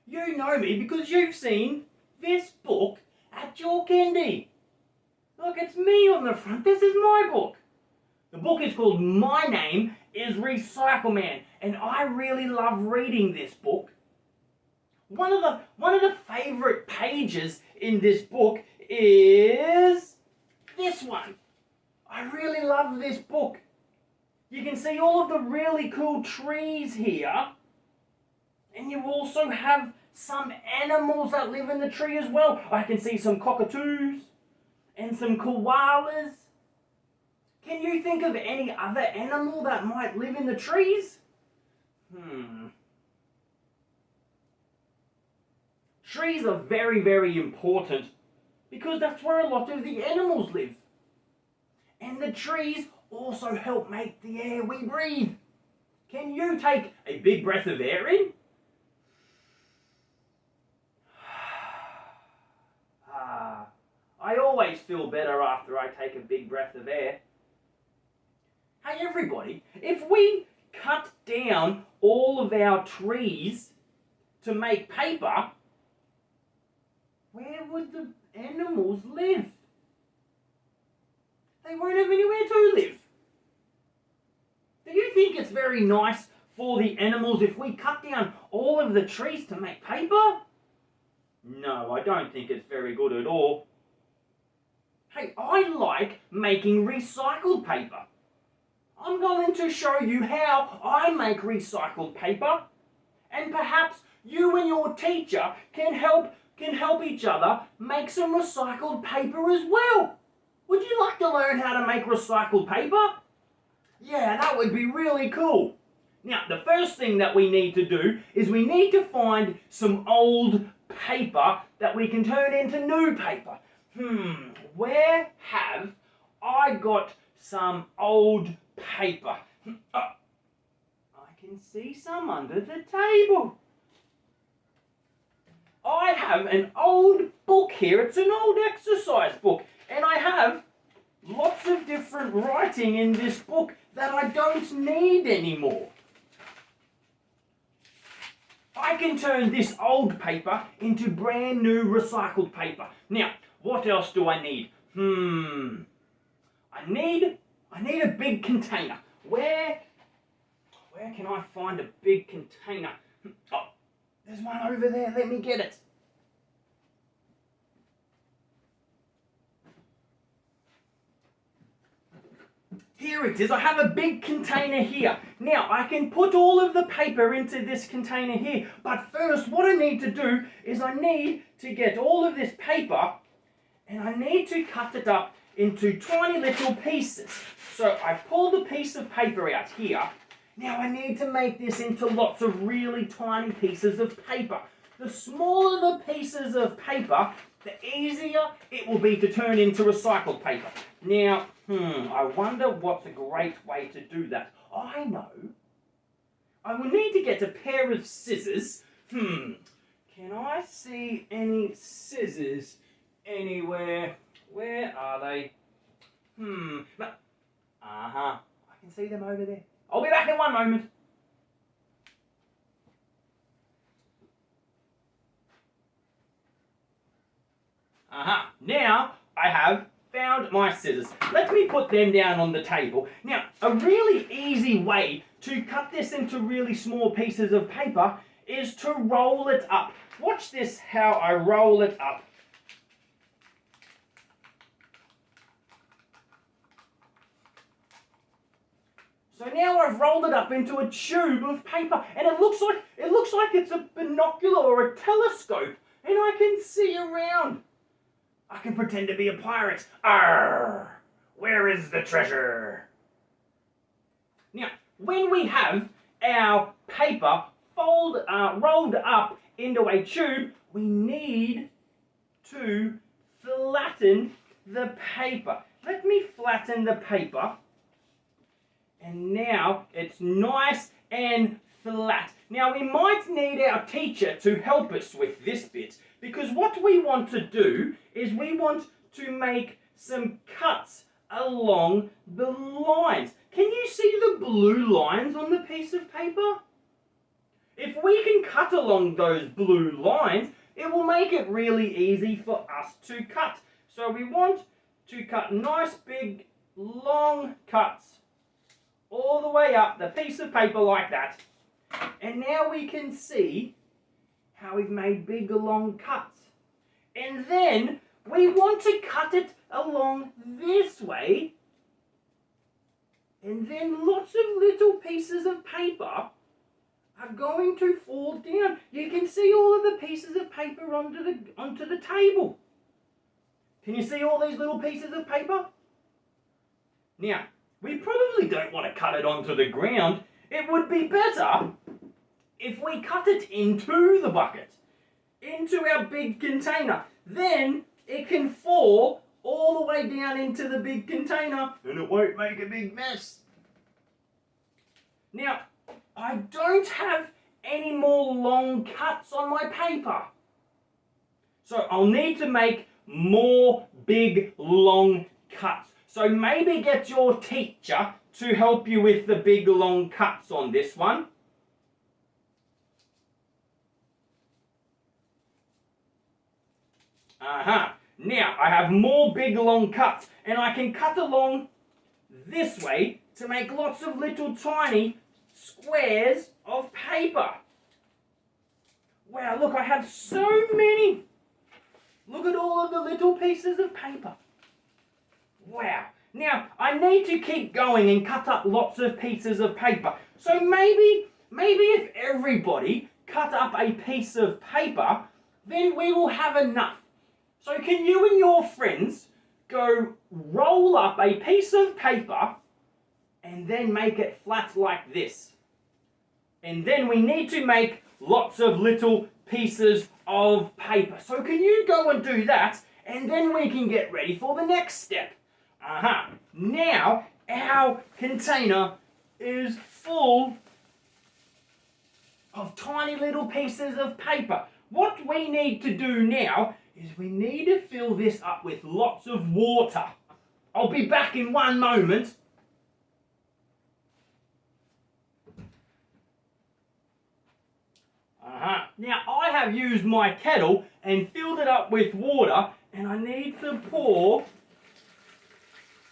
You know me because you've seen this book at your kindy. Look, it's me on the front. This is my book. The book is called My Name is Recycleman, and I really love reading this book. One of the favorite pages in this book is this one. I really love this book. You can see all of the really cool trees here. And you also have some animals that live in the tree as well. I can see some cockatoos and some koalas. Can you think of any other animal that might live in the trees? Trees are very, very important because that's where a lot of the animals live. And the trees also help make the air we breathe. Can you take a big breath of air in? I always feel better after I take a big breath of air. Hey everybody, if we cut down all of our trees to make paper, where would the animals live? They won't have anywhere to live. Do you think it's very nice for the animals if we cut down all of the trees to make paper? No, I don't think it's very good at all. Hey, I like making recycled paper. I'm going to show you how I make recycled paper, and perhaps you and your teacher can help each other make some recycled paper as well. Would you like to learn how to make recycled paper? Yeah, that would be really cool. Now, the first thing that we need to do is we need to find some old paper that we can turn into new paper. Where have I got some old paper? I can see some under the table. I have an old book here. It's an old exercise book. And I have lots of different writing in this book that I don't need anymore. I can turn this old paper into brand new recycled paper. Now, what else do I need? I need a big container. Where can I find a big container? Oh, there's one over there. Let me get it. Here it is. I have a big container here. Now, I can put all of the paper into this container here. But first, what I need to do is I need to get all of this paper and I need to cut it up into tiny little pieces. So I've pulled a piece of paper out here. Now I need to make this into lots of really tiny pieces of paper. The smaller the pieces of paper, the easier it will be to turn into recycled paper. Now, I wonder what's a great way to do that. I know. I will need to get a pair of scissors. Can I see any scissors anywhere? Where are they? I can see them over there. I'll be back in one moment. Now I have found my scissors. Let me put them down on the table. Now, a really easy way to cut this into really small pieces of paper is to roll it up. Watch this, how I roll it up. So now I've rolled it up into a tube of paper, and it looks like it's a binocular or a telescope, and I can see around. I can pretend to be a pirate. Arr! Where is the treasure? Now, when we have our paper rolled up into a tube, we need to flatten the paper. Let me flatten the paper. And now it's nice and flat. Now we might need our teacher to help us with this bit, because what we want to do is we want to make some cuts along the lines. Can you see the blue lines on the piece of paper? If we can cut along those blue lines, it will make it really easy for us to cut. So we want to cut nice big long cuts all the way up the piece of paper like that. And now we can see how we've made big long cuts. And then we want to cut it along this way. And then lots of little pieces of paper are going to fall down. You can see all of the pieces of paper onto the table. Can you see all these little pieces of paper? Now, we probably don't want to cut it onto the ground. It would be better if we cut it into the bucket, into our big container. Then it can fall all the way down into the big container and it won't make a big mess. Now, I don't have any more long cuts on my paper. So I'll need to make more big long cuts. So maybe get your teacher to help you with the big long cuts on this one. Now I have more big long cuts and I can cut along this way to make lots of little tiny squares of paper. Wow, look, I have so many. Look at all of the little pieces of paper. Wow. Now, I need to keep going and cut up lots of pieces of paper. So maybe if everybody cut up a piece of paper, then we will have enough. So can you and your friends go roll up a piece of paper and then make it flat like this? And then we need to make lots of little pieces of paper. So can you go and do that, and then we can get ready for the next step. Now our container is full of tiny little pieces of paper. What we need to do now is we need to fill this up with lots of water. I'll be back in one moment. Now I have used my kettle and filled it up with water, and I need to pour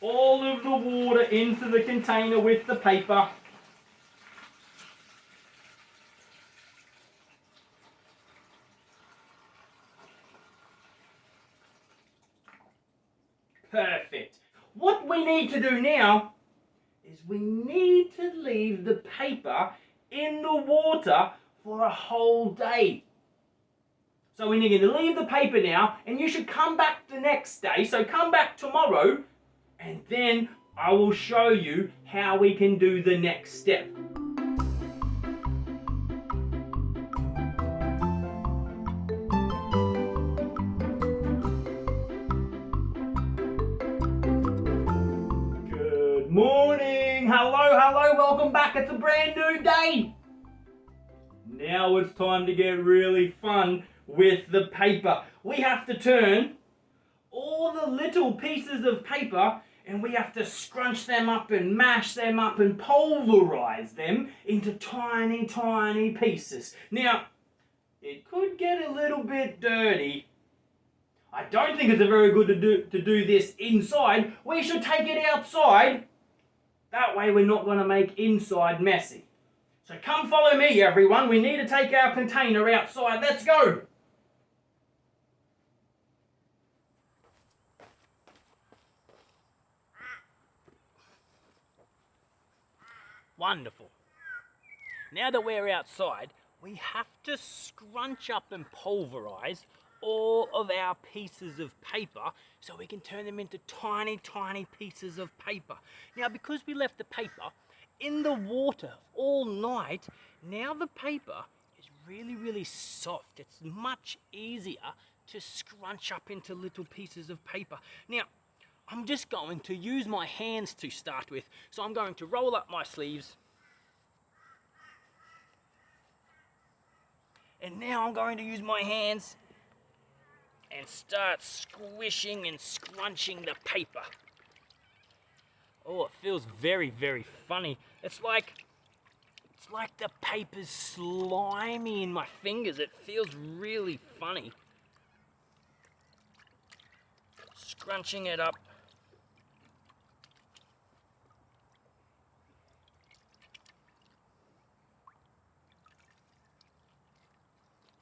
all of the water into the container with the paper. Perfect. What we need to do now is we need to leave the paper in the water for a whole day. So we're going to leave the paper now, and you should come back the next day. So come back tomorrow, and then I will show you how we can do the next step. Good morning. Hello, welcome back. It's a brand new day. Now it's time to get really fun with the paper. We have to turn all the little pieces of paper and we have to scrunch them up and mash them up and pulverize them into tiny, tiny pieces. Now, it could get a little bit dirty. I don't think it's very good to do this inside. We should take it outside. That way we're not going to make inside messy. So come follow me, everyone. We need to take our container outside. Let's go. Wonderful. Now that we're outside, we have to scrunch up and pulverize all of our pieces of paper so we can turn them into tiny, tiny pieces of paper. Now, because we left the paper in the water all night, now the paper is really, really soft. It's much easier to scrunch up into little pieces of paper. Now, I'm just going to use my hands to start with. So I'm going to roll up my sleeves. And now I'm going to use my hands and start squishing and scrunching the paper. Oh, it feels very, very funny. It's like It's like the paper's slimy in my fingers. It feels really funny. Scrunching it up.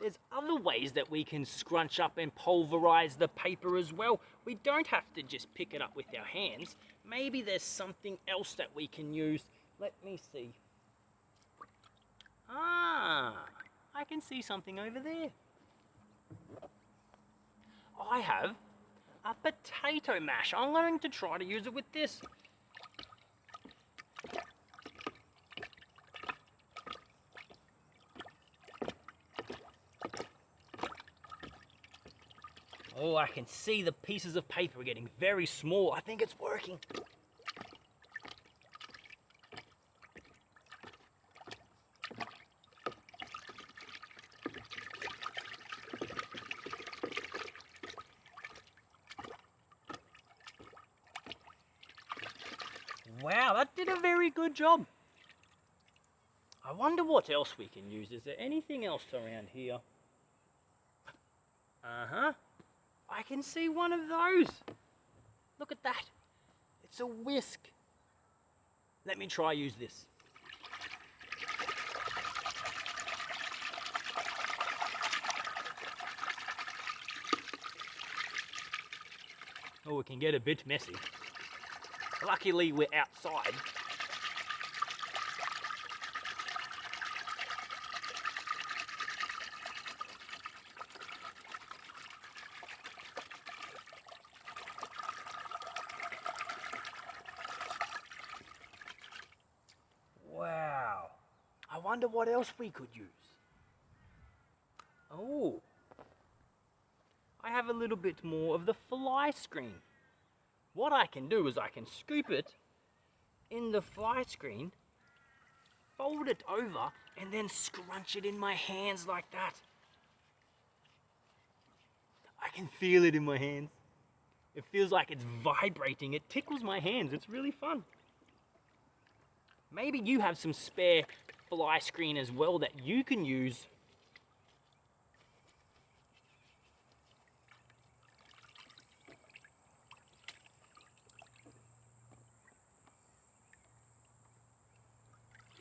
There's other ways that we can scrunch up and pulverize the paper as well. We don't have to just pick it up with our hands. Maybe there's something else that we can use. Let me see. Ah, I can see something over there. I have a potato mash. I'm going to try to use it with this. Oh, I can see the pieces of paper are getting very small. I think it's working. Wow, that did a very good job. I wonder what else we can use. Is there anything else around here? Uh-huh. I can see one of those. Look at that. It's a whisk. Let me try use this. Oh, it can get a bit messy. Luckily, we're outside. Wow. I wonder what else we could use. Oh. I have a little bit more of the fly screen. What I can do is I can scoop it in the fly screen, fold it over, and then scrunch it in my hands like that. I can feel it in my hands. It feels like it's vibrating. It tickles my hands. It's really fun. Maybe you have some spare fly screen as well that you can use.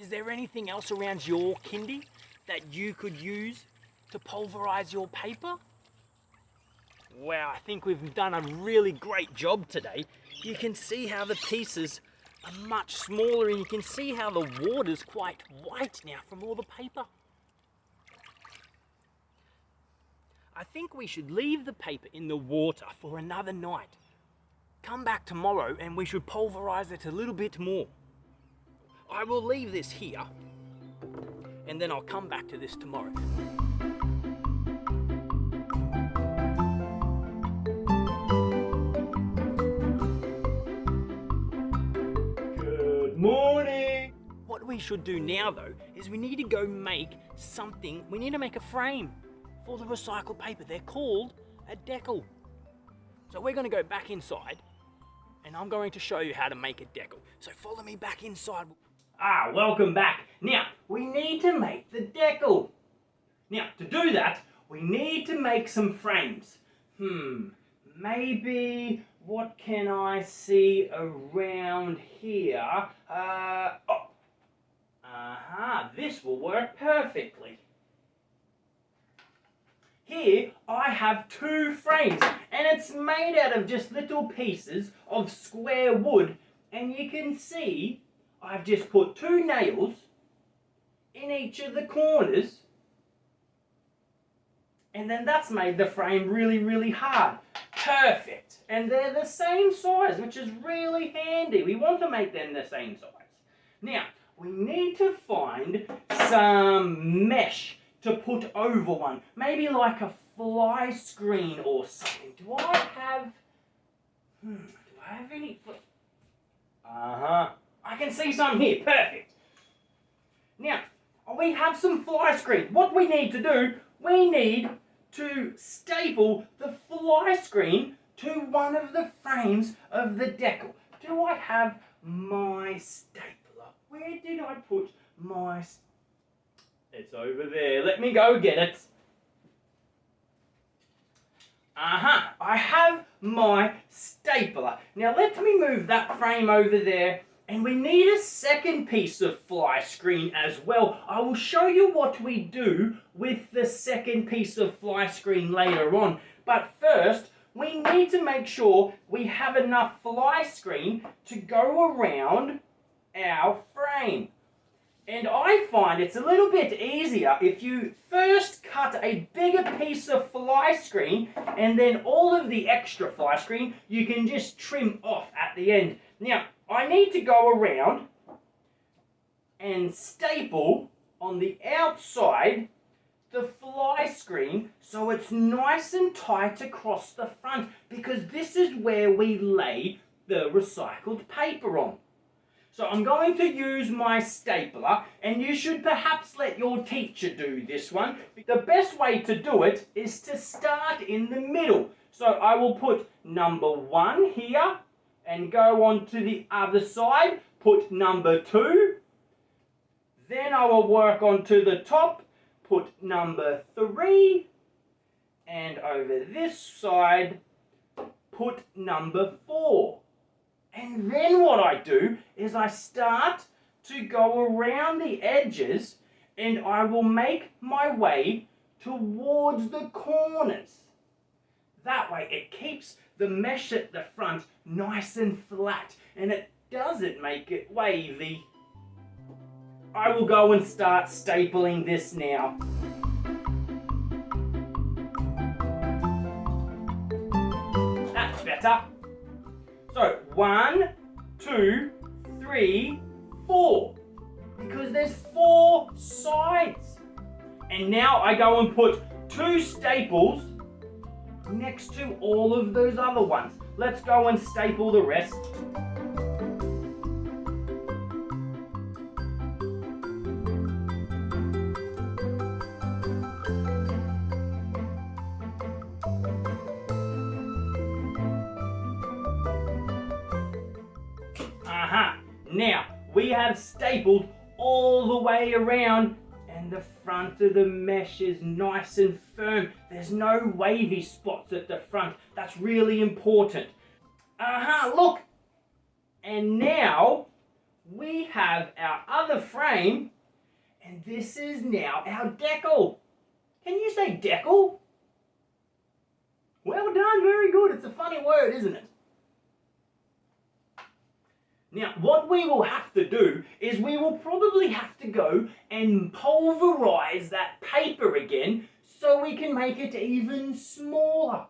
Is there anything else around your kindy that you could use to pulverize your paper? Wow, I think we've done a really great job today. You can see how the pieces are much smaller, and you can see how the water's quite white now from all the paper. I think we should leave the paper in the water for another night. Come back tomorrow and we should pulverize it a little bit more. I will leave this here, and then I'll come back to this tomorrow. Good morning! What we should do now though, is we need to go make something. We need to make a frame for the recycled paper. They're called a decal. So we're going to go back inside, and I'm going to show you how to make a decal. So follow me back inside. Ah, welcome back. Now, we need to make the decal. Now, to do that, we need to make some frames. Maybe, what can I see around here? This will work perfectly. Here, I have two frames, and it's made out of just little pieces of square wood, and you can see I've just put two nails in each of the corners, and then that's made the frame really, really hard. Perfect. And they're the same size, which is really handy. We want to make them the same size. Now, we need to find some mesh to put over one. Maybe like a fly screen or something. Do I have any? I can see some here. Perfect. Now, we have some fly screen. What we need to do, we need to staple the fly screen to one of the frames of the decal. Do I have my stapler? Where did I put my... It's over there. Let me go get it. I have my stapler. Now let me move that frame over there. And we need a second piece of fly screen as well. I will show you what we do with the second piece of fly screen later on. But first, we need to make sure we have enough fly screen to go around our frame. And I find it's a little bit easier if you first cut a bigger piece of fly screen and then all of the extra fly screen you can just trim off at the end. Now, I need to go around and staple on the outside the fly screen so it's nice and tight across the front, because this is where we lay the recycled paper on. So I'm going to use my stapler, and you should perhaps let your teacher do this one. The best way to do it is to start in the middle. So I will put number 1 here and go on to the other side, put number 2. Then I will work on to the top, put number 3. And over this side, put number 4. And then what I do is I start to go around the edges and I will make my way towards the corners. That way it keeps the mesh at the front nice and flat and it doesn't make it wavy. I will go and start stapling this now. That's better. So 1, 2, 3, 4. Because there's 4 sides. And now I go and put 2 staples next to all of those other ones. Let's go and staple the rest. Now, we have stapled all the way around and the front of the mesh is nice and firm. There's no wavy spots at the front. That's really important. Look! And now we have our other frame and this is now our decal. Can you say decal? Well done, very good. It's a funny word, isn't it? Now, what we will have to do is we will probably have to go and pulverize that paper again so we can make it even smaller.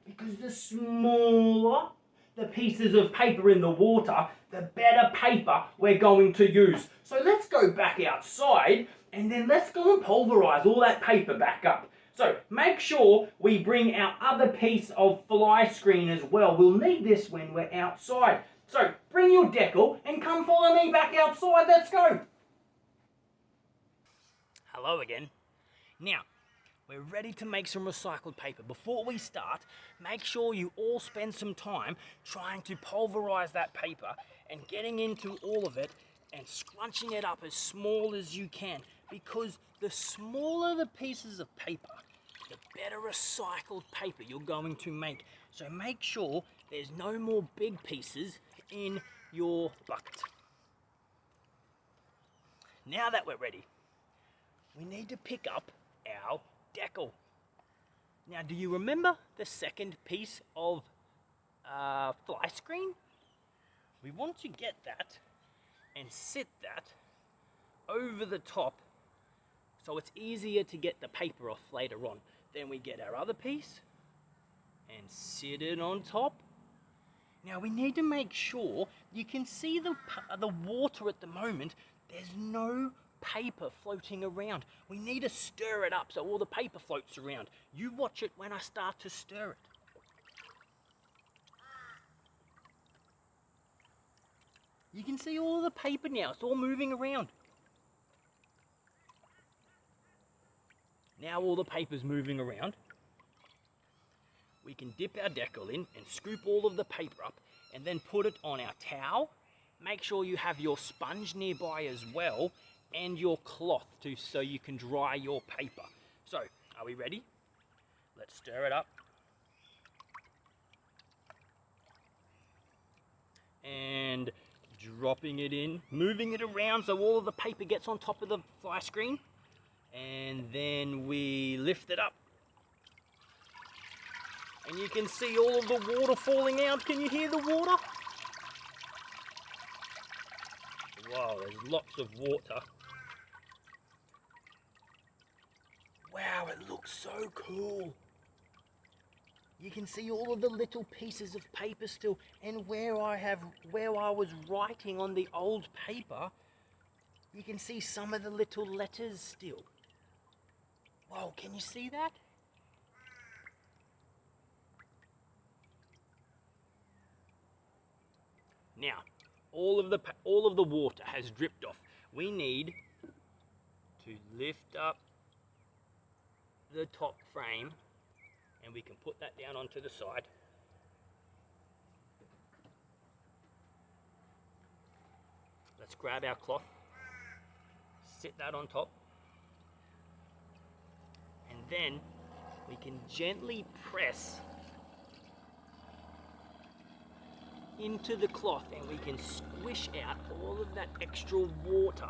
Because the smaller the pieces of paper in the water, the better paper we're going to use. So let's go back outside and then let's go and pulverize all that paper back up. So make sure we bring our other piece of fly screen as well. We'll need this when we're outside. So, bring your decal and come follow me back outside. Let's go. Hello again. Now, we're ready to make some recycled paper. Before we start, make sure you all spend some time trying to pulverize that paper and getting into all of it and scrunching it up as small as you can, because the smaller the pieces of paper, the better recycled paper you're going to make. So make sure there's no more big pieces in your bucket. Now that we're ready, we need to pick up our decal. Now, do you remember the second piece of fly screen? We want to get that and sit that over the top so it's easier to get the paper off later on. Then we get our other piece and sit it on top. Now we need to make sure you can see the water at the moment. There's no paper floating around. We need to stir it up so all the paper floats around. You watch it when I start to stir it. You can see all of the paper now. It's all moving around. Now all the paper's moving around. We can dip our decal in and scoop all of the paper up and then put it on our towel. Make sure you have your sponge nearby as well. and your cloth so you can dry your paper. So, are we ready? Let's stir it up. And dropping it in, moving it around so all of the paper gets on top of the fly screen. And then we lift it up. And you can see all of the water falling out. Can you hear the water? Wow, there's lots of water. Wow, it looks so cool. You can see all of the little pieces of paper still, and where I was writing on the old paper, you can see some of the little letters still. Wow, can you see that? Now, all of the water has dripped off. We need to lift up the top frame, and we can put that down onto the side. Let's grab our cloth, sit that on top, and then we can gently press into the cloth and we can squish out all of that extra water.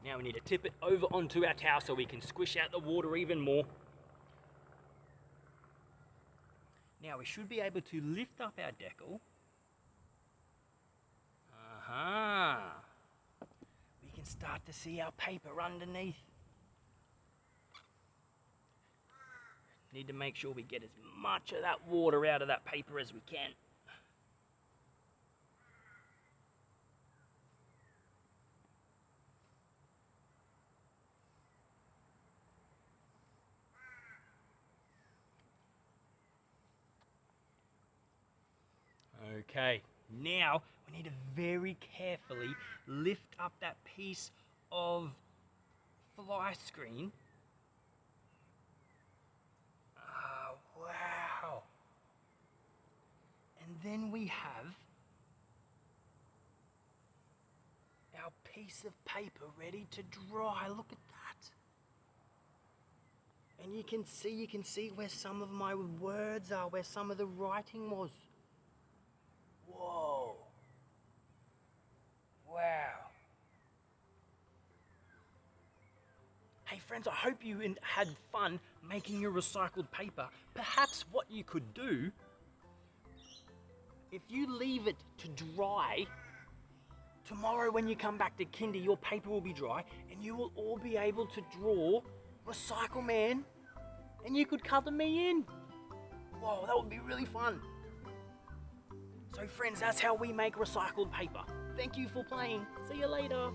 Now we need to tip it over onto our towel so we can squish out the water even more. Now we should be able to lift up our decal. We can start to see our paper underneath. Need to make sure we get as much of that water out of that paper as we can. Okay, now we need to very carefully lift up that piece of fly screen. Oh, wow. And then we have our piece of paper ready to dry. Look at that. And you can see where some of my words are, where some of the writing was. Whoa. Wow. Hey friends, I hope you had fun making your recycled paper. Perhaps what you could do, if you leave it to dry, tomorrow when you come back to kindy, your paper will be dry and you will all be able to draw Recycleman and you could color me in. Whoa, that would be really fun. So friends, that's how we make recycled paper. Thank you for playing. See you later.